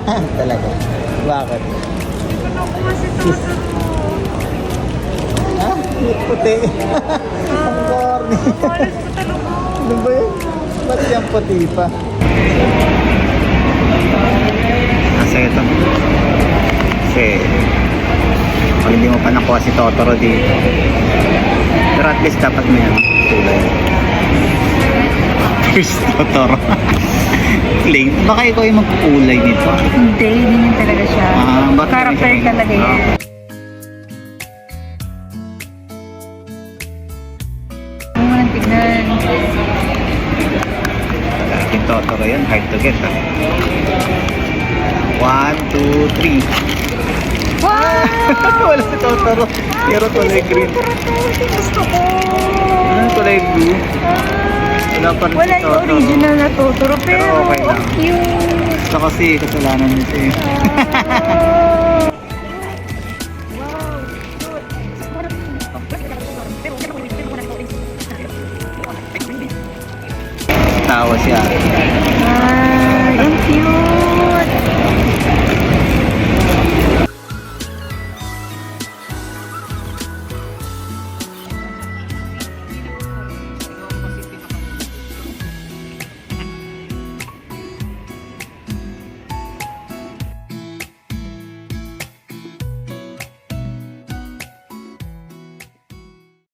Talaga. Bakit? Kinukuha si Totoro. Ha? Puti. Ang corny. Malis ko talaga. Ano ba yun? Ba't yung puti pa? Kasi ito. Kasi pag hindi mo pa nakuha si Totoro dito. Pero at least dapat may kulay. Here's Totoro. Plain. Baka ikaw yung magkukulay nito. Hindi, ganyan talaga siya. Bakit Character ganyan siya? talaga yan. Huwag mo nang tignan. Dating Totoro yan. Hard to get ha. 1, 2, 3. Wow! Wala si Totoro. Pero kulay green. Gusto ko. Kulay blue. Wala pa rin Wala si yung Totoro. original na Totoro, pero okay lang. cute. Ito kasi kasalanan niya siya. Tawa siya. Ay, ang cute.